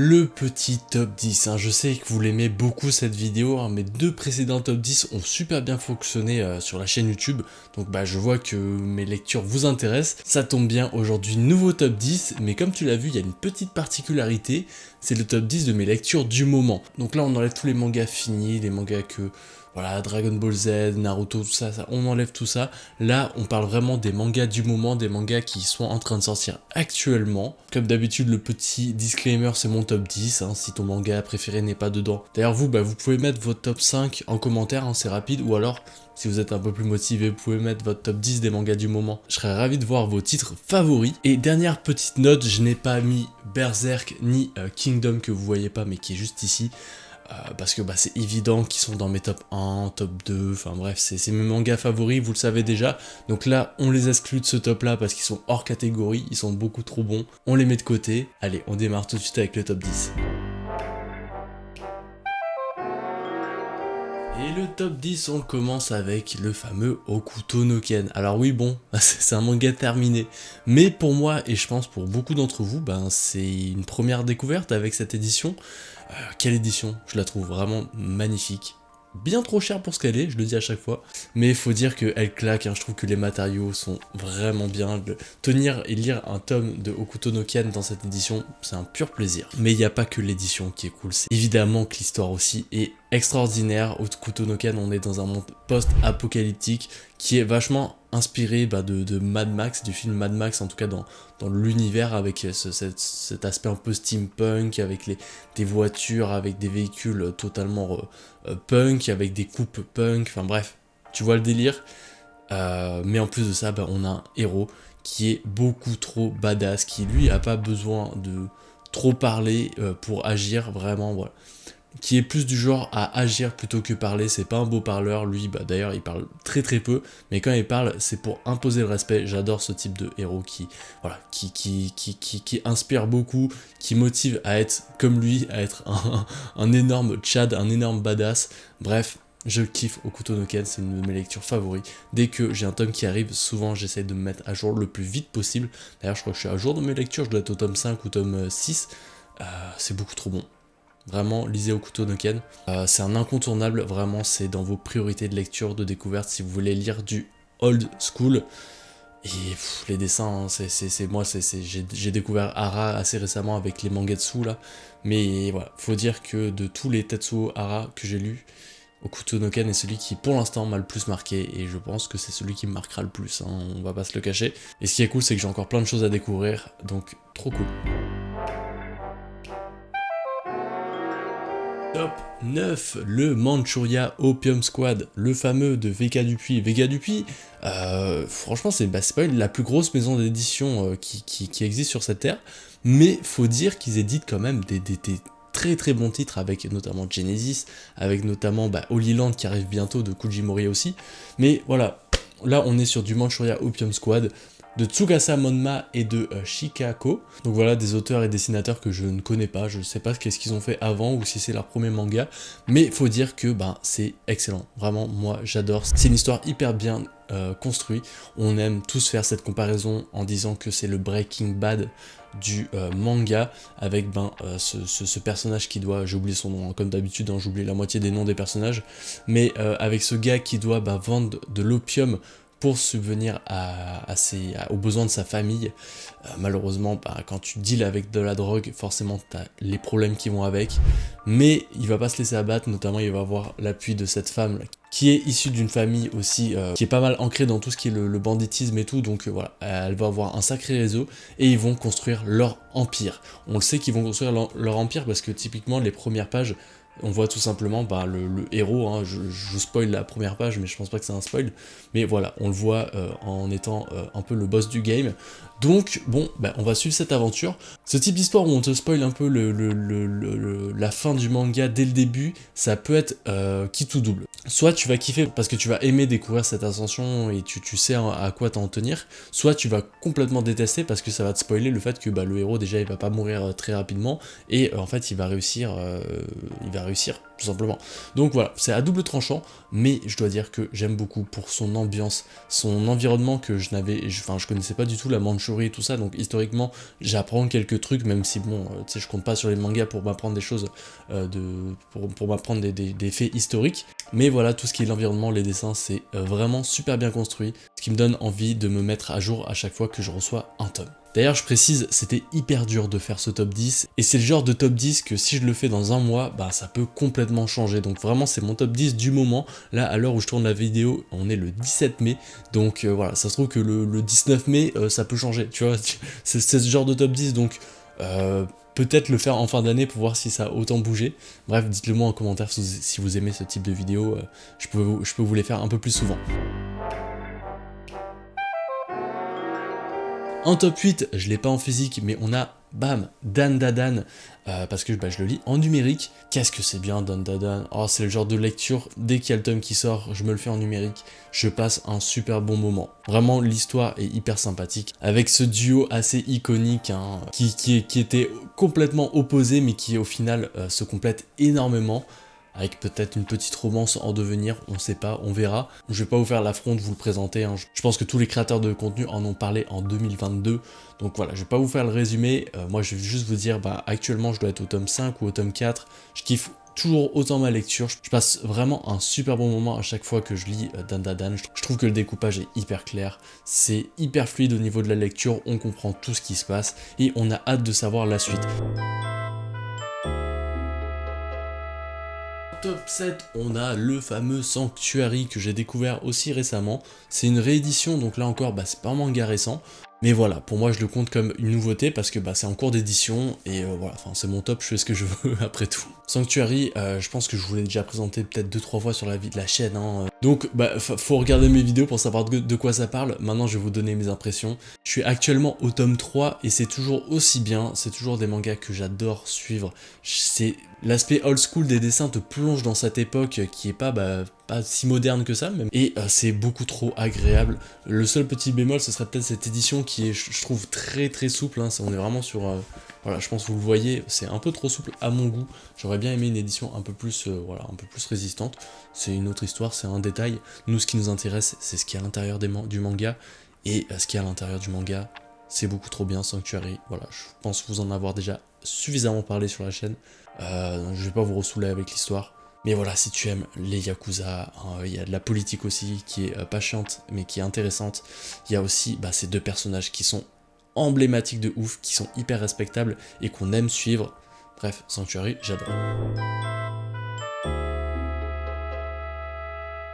Le petit top 10, je sais que vous l'aimez beaucoup cette vidéo, mes deux précédents top 10 ont super bien fonctionné sur la chaîne YouTube, donc je vois que mes lectures vous intéressent, ça tombe bien, aujourd'hui nouveau top 10, mais comme tu l'as vu, il y a une petite particularité, c'est le top 10 de mes lectures du moment. Donc là on enlève tous les mangas finis, les mangas que... Voilà, Dragon Ball Z, Naruto, tout ça, on enlève tout ça. Là, on parle vraiment des mangas du moment, des mangas qui sont en train de sortir actuellement. Comme d'habitude, le petit disclaimer, c'est mon top 10, si ton manga préféré n'est pas dedans. D'ailleurs, vous pouvez mettre votre top 5 en commentaire, c'est rapide, ou alors, si vous êtes un peu plus motivé, vous pouvez mettre votre top 10 des mangas du moment. Je serais ravi de voir vos titres favoris. Et dernière petite note, je n'ai pas mis Berserk ni Kingdom que vous voyez pas, mais qui est juste ici. Parce que c'est évident qu'ils sont dans mes top 1, top 2, enfin bref, c'est mes mangas favoris, vous le savez déjà. Donc là, on les exclut de ce top là parce qu'ils sont hors catégorie, ils sont beaucoup trop bons. On les met de côté. Allez, on démarre tout de suite avec le top 10. Et le top 10, on commence avec le fameux Hokuto no Ken. Alors oui, bon, c'est un manga terminé. Mais pour moi, et je pense pour beaucoup d'entre vous, c'est une première découverte avec cette édition. Quelle édition, je la trouve vraiment magnifique. Bien trop cher pour ce qu'elle est, je le dis à chaque fois. Mais il faut dire qu'elle claque, je trouve que les matériaux sont vraiment bien. Tenir et lire un tome de Hokuto no Ken dans cette édition, c'est un pur plaisir. Mais il n'y a pas que l'édition qui est cool, c'est évidemment que l'histoire aussi est extraordinaire. Hokuto no Ken, on est dans un monde post-apocalyptique qui est vachement inspiré de Mad Max, du film Mad Max, en tout cas dans l'univers, avec cet aspect un peu steampunk, avec des voitures, avec des véhicules totalement punk, avec des coupes punk, enfin bref, tu vois le délire. Mais en plus de ça, on a un héros qui est beaucoup trop badass, qui lui a pas besoin de trop parler pour agir, vraiment, voilà. Qui est plus du genre à agir plutôt que parler, c'est pas un beau parleur, lui d'ailleurs il parle très peu, mais quand il parle c'est pour imposer le respect. J'adore ce type de héros qui inspire beaucoup, qui motive à être comme lui, à être un énorme Tchad, un énorme badass. Bref, je kiffe Hokuto no Ken, c'est une de mes lectures favoris. Dès que j'ai un tome qui arrive, souvent j'essaie de me mettre à jour le plus vite possible. D'ailleurs je crois que je suis à jour de mes lectures, je dois être au tome 5 ou tome 6, c'est beaucoup trop bon. Vraiment, lisez Hokuto no Ken. C'est un incontournable, vraiment, c'est dans vos priorités de lecture, de découverte, si vous voulez lire du old school. Et les dessins, j'ai découvert Hara assez récemment avec les mangetsu là. Mais voilà, faut dire que de tous les Tetsuo Hara que j'ai lus, Hokuto no Ken est celui qui pour l'instant m'a le plus marqué, et je pense que c'est celui qui me marquera le plus, on va pas se le cacher. Et ce qui est cool, c'est que j'ai encore plein de choses à découvrir, donc trop cool. Top 9, le Manchuria Opium Squad, le fameux de VK Dupuis. VK Dupuis, franchement, c'est pas la plus grosse maison d'édition qui existe sur cette terre, mais faut dire qu'ils éditent quand même des très bons titres, avec notamment Genesis, avec notamment Holy Land qui arrive bientôt, de Kujimori aussi. Mais voilà, là on est sur du Manchuria Opium Squad, de Tsukasa Monma et de Shikako. Donc voilà, des auteurs et dessinateurs que je ne connais pas, je sais pas qu'est-ce qu'ils ont fait avant ou si c'est leur premier manga, mais faut dire que c'est excellent, vraiment moi j'adore. C'est une histoire hyper bien construite, on aime tous faire cette comparaison en disant que c'est le Breaking Bad du manga, avec ce personnage qui doit, j'ai oublié son nom, comme d'habitude, j'oublie la moitié des noms des personnages, mais avec ce gars qui doit vendre de l'opium pour subvenir aux besoins de sa famille. Malheureusement, quand tu deals avec de la drogue, forcément tu as les problèmes qui vont avec, mais il va pas se laisser abattre, notamment il va avoir l'appui de cette femme qui est issue d'une famille aussi qui est pas mal ancrée dans tout ce qui est le banditisme et tout, donc voilà, elle va avoir un sacré réseau et ils vont construire leur empire. On le sait qu'ils vont construire leur empire parce que typiquement les premières pages, on voit tout simplement le héros, je spoil la première page mais je pense pas que c'est un spoil, mais voilà, on le voit en étant un peu le boss du game. Donc bon, on va suivre cette aventure. Ce type d'histoire où on te spoil un peu la fin du manga dès le début, ça peut être quitte ou double. Soit tu vas kiffer parce que tu vas aimer découvrir cette ascension et tu sais à quoi t'en tenir, soit tu vas complètement détester parce que ça va te spoiler le fait que le héros déjà il va pas mourir très rapidement, et en fait il va réussir réussir, tout simplement. Donc voilà, c'est à double tranchant, mais je dois dire que j'aime beaucoup pour son ambiance, son environnement que je connaissais pas du tout, la Mandchourie et tout ça, donc historiquement, j'apprends quelques trucs, même si bon, tu sais, je compte pas sur les mangas pour m'apprendre des choses, pour m'apprendre des faits historiques, mais voilà, tout ce qui est l'environnement, les dessins, c'est vraiment super bien construit, ce qui me donne envie de me mettre à jour à chaque fois que je reçois un tome. D'ailleurs, je précise, c'était hyper dur de faire ce top 10, et c'est le genre de top 10 que si je le fais dans un mois, bah ça peut complètement changer, donc vraiment c'est mon top 10 du moment. Là, à l'heure où je tourne la vidéo, on est le 17 mai, donc voilà, ça se trouve que le 19 mai, ça peut changer, tu vois, c'est ce genre de top 10, donc peut-être le faire en fin d'année pour voir si ça a autant bougé. Bref, dites-le moi en commentaire si vous aimez ce type de vidéo, je peux vous les faire un peu plus souvent. En top 8, je l'ai pas en physique, mais on a, bam, Dan Da Dan, parce que je le lis en numérique. Qu'est-ce que c'est bien Dan Da Dan. Oh, c'est le genre de lecture, dès qu'il y a le tome qui sort, je me le fais en numérique, je passe un super bon moment. Vraiment, l'histoire est hyper sympathique, avec ce duo assez iconique, hein, qui était complètement opposé, mais qui au final se complète énormément. Avec peut-être une petite romance en devenir, on sait pas, on verra. Je vais pas vous faire l'affront de vous le présenter, hein. Je pense que tous les créateurs de contenu en ont parlé en 2022, donc voilà, je vais pas vous faire le résumé, moi je vais juste vous dire, bah actuellement je dois être au tome 5 ou au tome 4, je kiffe toujours autant ma lecture, je passe vraiment un super bon moment à chaque fois que je lis Dan Da Dan. Je trouve que le découpage est hyper clair, c'est hyper fluide au niveau de la lecture, on comprend tout ce qui se passe, et on a hâte de savoir la suite. Top 7, on a le fameux Sanctuary que j'ai découvert aussi récemment. C'est une réédition, donc là encore, bah, c'est pas un manga récent. Mais voilà, pour moi je le compte comme une nouveauté parce que bah, c'est en cours d'édition et voilà, enfin c'est mon top, je fais ce que je veux après tout. Sanctuary, je pense que je vous l'ai déjà présenté peut-être 2-3 fois sur la chaîne, hein. Donc bah, faut regarder mes vidéos pour savoir de quoi ça parle. Maintenant je vais vous donner mes impressions. Je suis actuellement au tome 3 et c'est toujours aussi bien, c'est toujours des mangas que j'adore suivre. C'est l'aspect old school des dessins te plonge dans cette époque qui est pas si moderne que ça même, et c'est beaucoup trop agréable. Le seul petit bémol ce serait peut-être cette édition qui est je trouve très souple, hein. On est vraiment sur voilà, je pense que vous le voyez, c'est un peu trop souple à mon goût. J'aurais bien aimé une édition un peu plus voilà, un peu plus résistante. C'est une autre histoire, c'est un détail. Nous ce qui nous intéresse c'est ce qui est à l'intérieur du manga, et ce qui est à l'intérieur du manga c'est beaucoup trop bien. Sanctuary, voilà, je pense vous en avoir déjà suffisamment parlé sur la chaîne, je vais pas vous ressouler avec l'histoire. Mais voilà, si tu aimes les Yakuza, il y a de la politique aussi qui est pas chiante, mais qui est intéressante. Il y a aussi ces deux personnages qui sont emblématiques de ouf, qui sont hyper respectables et qu'on aime suivre. Bref, Sanctuary, j'adore.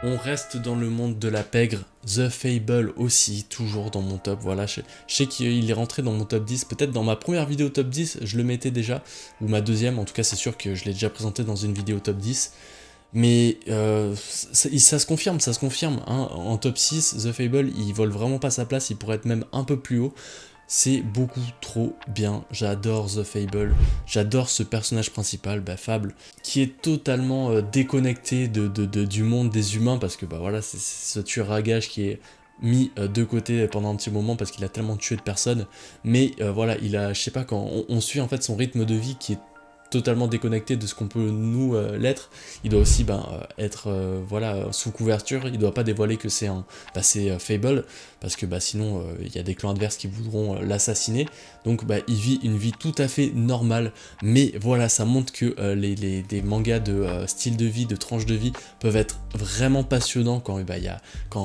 On reste dans le monde de la pègre, The Fable aussi, toujours dans mon top, voilà, je sais qu'il est rentré dans mon top 10, peut-être dans ma première vidéo top 10, je le mettais déjà, ou ma deuxième, en tout cas c'est sûr que je l'ai déjà présenté dans une vidéo top 10, mais ça se confirme, hein. En top 6, The Fable, il vole vraiment pas sa place, il pourrait être même un peu plus haut. C'est beaucoup trop bien, j'adore The Fable, j'adore ce personnage principal, Fable, qui est totalement déconnecté du monde des humains, parce que voilà, c'est ce tueur à gages qui est mis de côté pendant un petit moment parce qu'il a tellement tué de personnes, mais voilà, il a, je sais pas, quand on suit en fait son rythme de vie qui est totalement déconnecté de ce qu'on peut nous l'être, il doit aussi être voilà, sous couverture, il doit pas dévoiler que c'est Fable, parce que sinon il y a des clans adverses qui voudront l'assassiner, donc il vit une vie tout à fait normale, mais voilà, ça montre que des mangas de style de vie, de tranche de vie, peuvent être vraiment passionnants quand,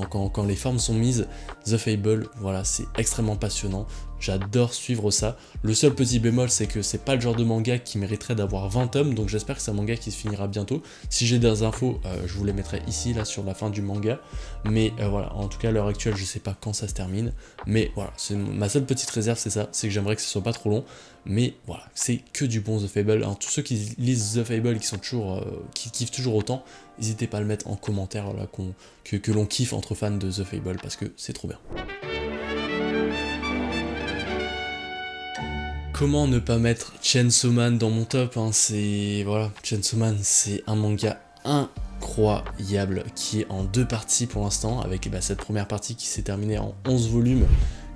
quand les formes sont mises. The Fable, voilà, c'est extrêmement passionnant. J'adore suivre ça. Le seul petit bémol, c'est que c'est pas le genre de manga qui mériterait d'avoir 20 tomes, donc j'espère que c'est un manga qui se finira bientôt. Si j'ai des infos, je vous les mettrai ici, là, sur la fin du manga. Mais voilà, en tout cas, à l'heure actuelle, je sais pas quand ça se termine. Mais voilà, c'est ma seule petite réserve, c'est ça, c'est que j'aimerais que ce soit pas trop long. Mais voilà, c'est que du bon The Fable. Alors, tous ceux qui lisent The Fable, qui sont toujours, qui kiffent toujours autant, n'hésitez pas à le mettre en commentaire, là, que l'on kiffe entre fans de The Fable, parce que c'est trop bien. Comment ne pas mettre Chainsaw Man dans mon top, hein, voilà, Chainsaw Man, c'est un manga incroyable qui est en 2 parties pour l'instant, avec cette première partie qui s'est terminée en 11 volumes,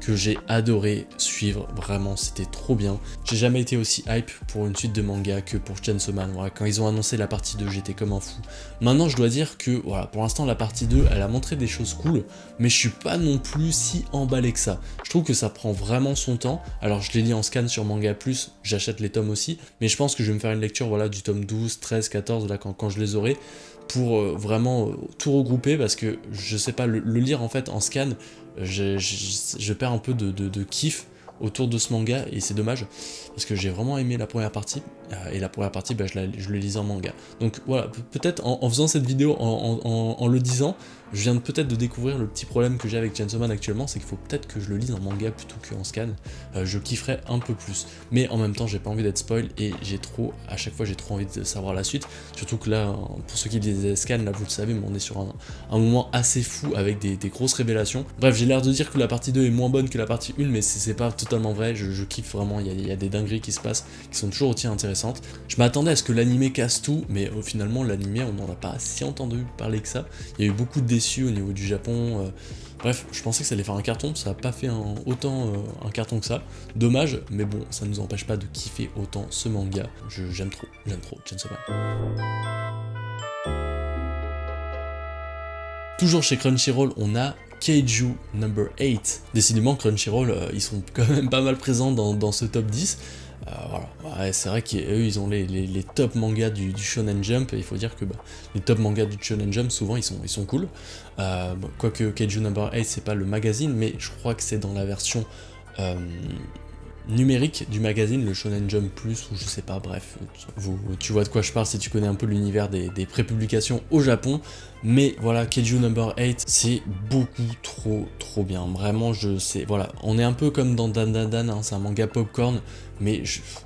que j'ai adoré suivre, vraiment c'était trop bien. J'ai jamais été aussi hype pour une suite de manga que pour Chainsaw Man, voilà, quand ils ont annoncé la partie 2 j'étais comme un fou. Maintenant je dois dire que voilà, pour l'instant la partie 2 elle a montré des choses cool, mais je suis pas non plus si emballé que ça. Je trouve que ça prend vraiment son temps, alors je les lis en scan sur Manga Plus, j'achète les tomes aussi, mais je pense que je vais me faire une lecture voilà, du tome 12, 13, 14, là quand je les aurai, pour vraiment tout regrouper, parce que je sais pas, le lire en fait en scan, je perds un peu de kiff autour de ce manga et c'est dommage parce que j'ai vraiment aimé la première partie et la première partie bah, je le lisais en manga. Donc voilà, peut-être en faisant cette vidéo, en le disant, je viens peut-être de découvrir le petit problème que j'ai avec Chainsaw Man actuellement, c'est qu'il faut peut-être que je le lise en manga plutôt qu'en scan, je kifferais un peu plus, mais en même temps j'ai pas envie d'être spoil et à chaque fois j'ai trop envie de savoir la suite, surtout que là, pour ceux qui lisent des scans, là vous le savez, mais on est sur un moment assez fou avec des grosses révélations. Bref, j'ai l'air de dire que la partie 2 est moins bonne que la partie 1, mais c'est pas totalement vrai, je kiffe vraiment, il y a des dingueries qui se passent, qui sont toujours aussi intéressantes. Je m'attendais à ce que l'animé casse tout, mais finalement l'animé on n'en a pas si entendu parler que ça, il y a eu beaucoup de déçus au niveau du Japon, bref, je pensais que ça allait faire un carton, ça n'a pas fait autant un carton que ça, dommage, mais bon, ça ne nous empêche pas de kiffer autant ce manga, j'aime trop Chainsaw Man. Toujours chez Crunchyroll, on a Kaiju Number 8. Décidément, Crunchyroll, ils sont quand même pas mal présents dans ce top 10. Voilà, ouais, c'est vrai qu'eux ils ont les top mangas du Shonen Jump, et il faut dire que les top mangas du Shonen Jump souvent ils sont cool. Quoique Kaiju Number 8 c'est pas le magazine, mais je crois que c'est dans la version numérique du magazine, le Shonen Jump Plus, ou je sais pas, bref, tu vois de quoi je parle si tu connais un peu l'univers des prépublications au Japon. Mais voilà, Kaiju Number 8, c'est beaucoup trop bien, vraiment, voilà, on est un peu comme dans Dan Dan Dan, hein, c'est un manga popcorn, mais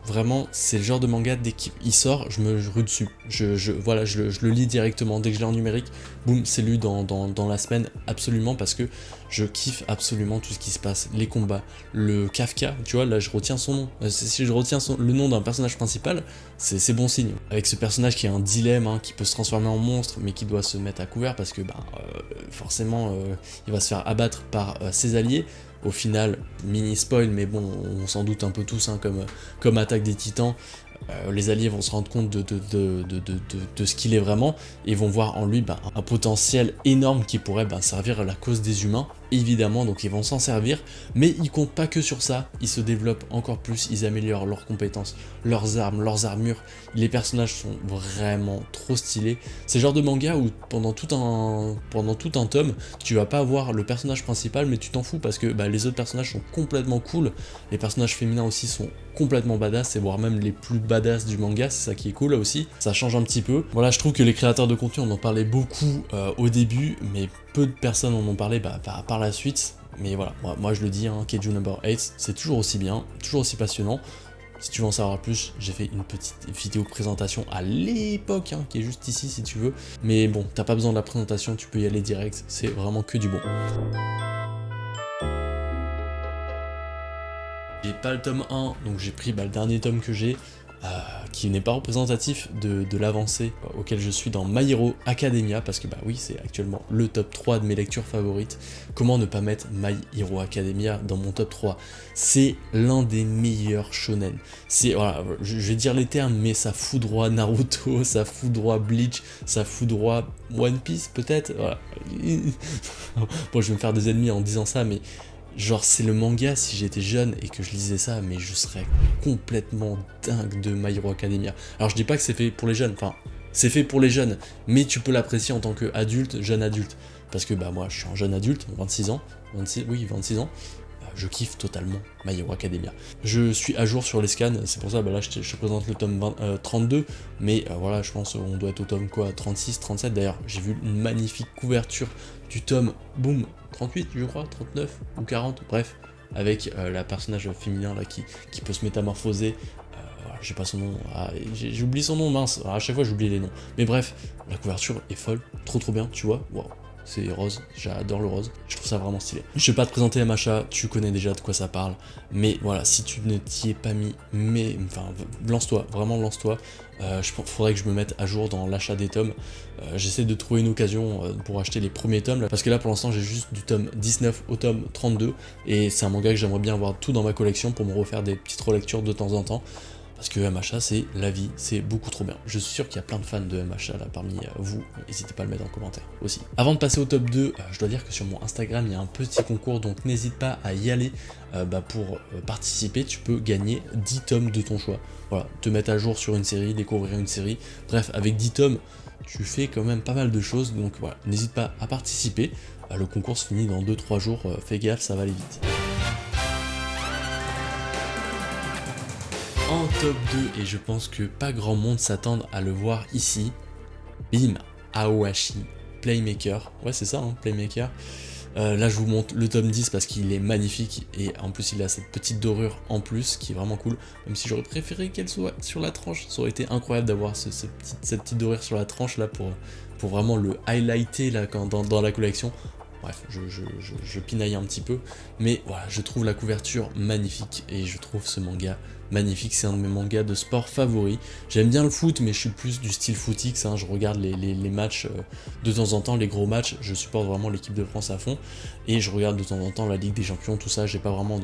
vraiment, c'est le genre de manga, dès qu'il sort, je me rue dessus, voilà, je le lis directement, dès que je l'ai en numérique, boum, c'est lu dans la semaine, absolument, parce que je kiffe absolument tout ce qui se passe, les combats, le Kafka, tu vois, là je retiens son nom, si je retiens le nom d'un personnage principal, c'est bon signe, avec ce personnage qui a un dilemme, hein, qui peut se transformer en monstre, mais qui doit se mettre à couvert, parce que forcément, il va se faire abattre par ses alliés. Au final, mini spoil, mais bon, on s'en doute un peu tous, hein, comme Attaque des Titans, les alliés vont se rendre compte de ce qu'il est vraiment, et vont voir en lui un potentiel énorme qui pourrait servir à la cause des humains, évidemment, donc ils vont s'en servir, mais ils comptent pas que sur ça, ils se développent encore plus, ils améliorent leurs compétences, leurs armes, leurs armures, les personnages sont vraiment trop stylés. C'est le genre de manga où pendant tout un tome, tu vas pas avoir le personnage principal, mais tu t'en fous parce que les autres personnages sont complètement cool, les personnages féminins aussi sont complètement badass, et voire même les plus badass du manga, c'est ça qui est cool là aussi, ça change un petit peu. Voilà, je trouve que les créateurs de contenu on en parlait beaucoup au début, mais peu de personnes en ont parlé par la suite, mais voilà, moi je le dis, hein, Kaiju Number 8, c'est toujours aussi bien, toujours aussi passionnant. Si tu veux en savoir plus, j'ai fait une petite vidéo présentation à l'époque, hein, qui est juste ici si tu veux, mais bon, t'as pas besoin de la présentation, tu peux y aller direct, c'est vraiment que du bon. J'ai pas le tome 1, donc j'ai pris le dernier tome que j'ai, qui n'est pas représentatif de l'avancée auquel je suis dans My Hero Academia, parce que oui, c'est actuellement le top 3 de mes lectures favorites. Comment ne pas mettre My Hero Academia dans mon top 3? C'est l'un des meilleurs shonen. C'est, voilà, je vais dire les termes, mais ça foudroie Naruto, ça foudroie Bleach, ça foudroie One Piece peut-être, voilà. Bon, je vais me faire des ennemis en disant ça, mais genre c'est le manga, si j'étais jeune et que je lisais ça, mais je serais complètement dingue de My Hero Academia. Alors je dis pas que c'est fait pour les jeunes, enfin c'est fait pour les jeunes, mais tu peux l'apprécier en tant qu'adulte, jeune adulte. Parce que moi je suis un jeune adulte, 26 ans, 26 ans, je kiffe totalement My Hero Academia. Je suis à jour sur les scans, c'est pour ça, là je te présente le tome 32, mais voilà, je pense on doit être au tome 36, 37, d'ailleurs j'ai vu une magnifique couverture du tome, boum, 38 je crois, 39 ou 40, bref, avec la personnage féminin là qui peut se métamorphoser, j'ai pas son nom, j'ai oublié son nom, mince, à chaque fois j'oublie les noms, mais bref, la couverture est folle, trop bien, tu vois, waouh. c'est rose, j'adore le rose, je trouve ça vraiment stylé. Je vais pas te présenter MHA, tu connais déjà de quoi ça parle, mais voilà, si tu ne t'y es pas mis, mais enfin, lance-toi, vraiment lance-toi. Faudrait que je me mette à jour dans l'achat des tomes. J'essaie de trouver une occasion pour acheter les premiers tomes, là, parce que là pour l'instant j'ai juste du tome 19 au tome 32, et c'est un manga que j'aimerais bien avoir tout dans ma collection pour me refaire des petites relectures de temps en temps. Parce que MHA c'est la vie, c'est beaucoup trop bien. Je suis sûr qu'il y a plein de fans de MHA là parmi vous, n'hésitez pas à le mettre en commentaire aussi. Avant de passer au top 2, je dois dire que sur mon Instagram il y a un petit concours, donc n'hésite pas à y aller pour participer. Tu peux gagner 10 tomes de ton choix. Voilà, te mettre à jour sur une série, découvrir une série. Bref, avec 10 tomes, tu fais quand même pas mal de choses, donc voilà, n'hésite pas à participer. Le concours se finit dans 2-3 jours, fais gaffe, ça va aller vite. En top 2, et je pense que pas grand monde s'attend à le voir ici, bim, Aoashi, Playmaker, ouais c'est ça, hein, Playmaker. Là je vous montre le tome 10 parce qu'il est magnifique, et en plus il a cette petite dorure en plus qui est vraiment cool, même si j'aurais préféré qu'elle soit sur la tranche, ça aurait été incroyable d'avoir cette petite dorure sur la tranche là pour vraiment le highlighter là, dans la collection. Bref, je pinaille un petit peu, mais voilà, je trouve la couverture magnifique et je trouve ce manga magnifique. C'est un de mes mangas de sport favoris. J'aime bien le foot, mais je suis plus du style footix, hein. Je regarde les matchs de temps en temps, les gros matchs. Je supporte vraiment l'équipe de France à fond, et je regarde de temps en temps la Ligue des Champions, tout ça. J'ai pas vraiment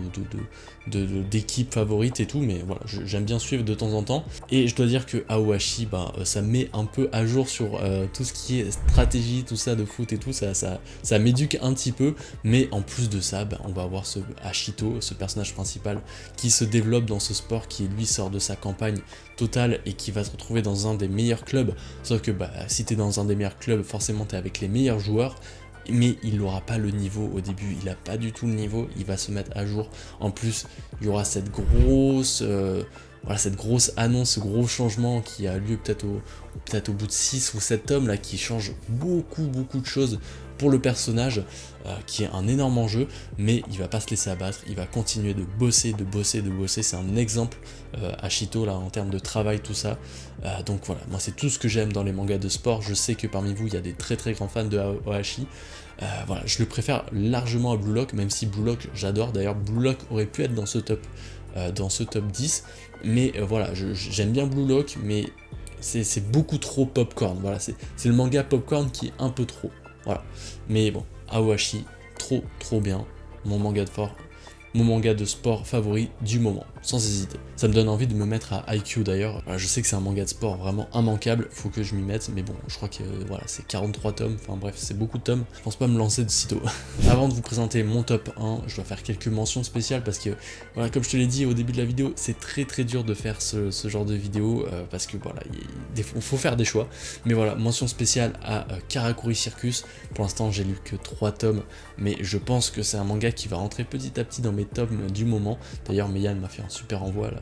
d'équipe favorite et tout, mais voilà, j'aime bien suivre de temps en temps. Et je dois dire que Aoashi, ça met un peu à jour sur tout ce qui est stratégie, tout ça de foot et tout, ça m'éduque un petit peu, mais en plus de ça, on va avoir ce Ashito, ce personnage principal qui se développe dans ce sport, qui lui sort de sa campagne totale et qui va se retrouver dans un des meilleurs clubs. Sauf que si t'es dans un des meilleurs clubs, forcément t'es avec les meilleurs joueurs, mais il n'aura pas le niveau au début, il n'a pas du tout le niveau, il va se mettre à jour. En plus, il y aura cette grosse annonce, ce gros changement qui a lieu peut-être au bout de 6 ou 7 tomes là, qui change beaucoup de choses pour le personnage, qui est un énorme enjeu, mais il va pas se laisser abattre, il va continuer de bosser, c'est un exemple Ashito là en termes de travail, tout ça. Donc voilà, moi c'est tout ce que j'aime dans les mangas de sport. Je sais que parmi vous il y a des très grands fans de Aoashi. Voilà, je le préfère largement à Blue Lock, même si Blue Lock j'adore. D'ailleurs Blue Lock aurait pu être dans ce top 10, mais voilà, j'aime bien Blue Lock, mais c'est beaucoup trop popcorn. Voilà, c'est le manga popcorn qui est un peu trop. Voilà, mais bon, Aoashi, trop bien, mon manga de sport favori du moment, sans hésiter. Ça me donne envie de me mettre à IQ d'ailleurs. Voilà, je sais que c'est un manga de sport vraiment immanquable, faut que je m'y mette, mais bon, je crois que voilà, c'est 43 tomes, enfin bref, c'est beaucoup de tomes, je pense pas me lancer de sitôt. Avant de vous présenter mon top 1, je dois faire quelques mentions spéciales parce que, voilà, comme je te l'ai dit au début de la vidéo, c'est très dur de faire ce genre de vidéo, parce que voilà, il faut faire des choix. Mais voilà, mention spéciale à Karakuri Circus. Pour l'instant, j'ai lu que 3 tomes, mais je pense que c'est un manga qui va rentrer petit à petit dans mes tomes du moment. D'ailleurs, Meian m'a fait un super envoi, là,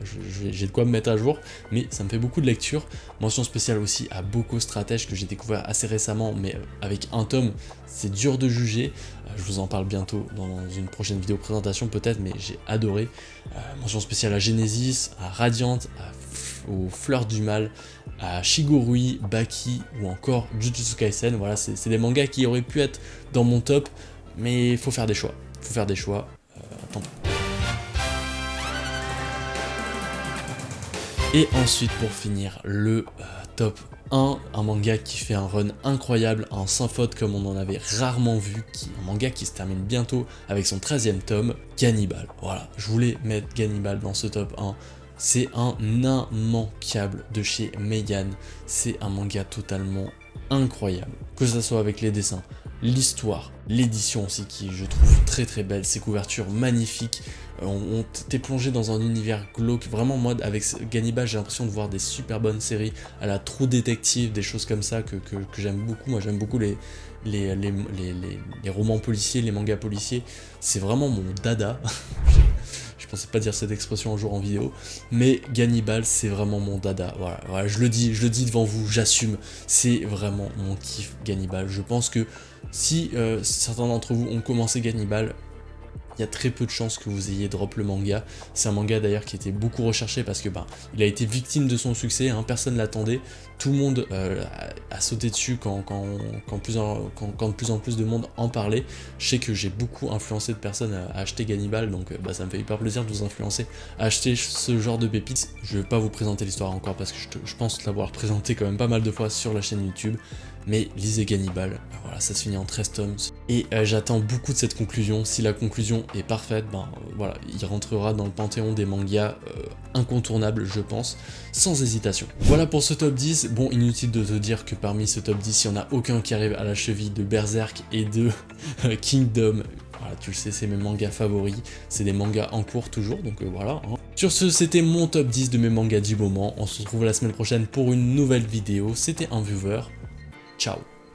j'ai de quoi me mettre à jour, mais ça me fait beaucoup de lecture. Mention spéciale aussi à Boko Stratège, que j'ai découvert assez récemment, mais avec un tome, c'est dur de juger. Je vous en parle bientôt dans une prochaine vidéo présentation peut-être, mais j'ai adoré. Mention spéciale à Genesis, à Radiant, aux Fleurs du Mal, à Shigorui, Baki ou encore Jujutsu Kaisen. Voilà, c'est des mangas qui auraient pu être dans mon top, mais il faut faire des choix. Tant pis. Et ensuite, pour finir, le top 1, un manga qui fait un run incroyable, un sans faute comme on en avait rarement vu, un manga qui se termine bientôt avec son 13e tome, Gannibal. Voilà, je voulais mettre Gannibal dans ce top 1. C'est un immanquable de chez Meian. C'est un manga totalement incroyable, que ce soit avec les dessins, l'histoire, l'édition aussi qui je trouve très belle, ses couvertures magnifiques. On t'est plongé dans un univers glauque. Vraiment, moi avec Gannibal j'ai l'impression de voir des super bonnes séries à la True Detective, des choses comme ça que j'aime beaucoup. Moi j'aime beaucoup les romans policiers, les mangas policiers, c'est vraiment mon dada. Je pensais pas dire cette expression un jour en vidéo, mais Gannibal c'est vraiment mon dada. Voilà, je le dis devant vous, j'assume, c'est vraiment mon kiff Gannibal. Je pense que si certains d'entre vous ont commencé Gannibal, il y a très peu de chances que vous ayez drop le manga. C'est un manga d'ailleurs qui était beaucoup recherché parce que il a été victime de son succès, hein, personne l'attendait, tout le monde a sauté dessus quand de plus en plus de monde en parlait. Je sais que j'ai beaucoup influencé de personnes à acheter Gannibal, donc ça me fait hyper plaisir de vous influencer à acheter ce genre de pépites. Je vais pas vous présenter l'histoire encore parce que je pense l'avoir présenté quand même pas mal de fois sur la chaîne YouTube, mais lisez Gannibal, voilà, ça se finit en 13 tomes, et j'attends beaucoup de cette conclusion. Si la conclusion est parfaite, voilà, il rentrera dans le panthéon des mangas incontournables, je pense, sans hésitation. Voilà pour ce top 10, bon, inutile de te dire que parmi ce top 10, il n'y en a aucun qui arrive à la cheville de Berserk et de Kingdom. Voilà, tu le sais, c'est mes mangas favoris, c'est des mangas en cours toujours, donc voilà. Hein. Sur ce, c'était mon top 10 de mes mangas du moment, on se retrouve la semaine prochaine pour une nouvelle vidéo, c'était un viewer, ciao.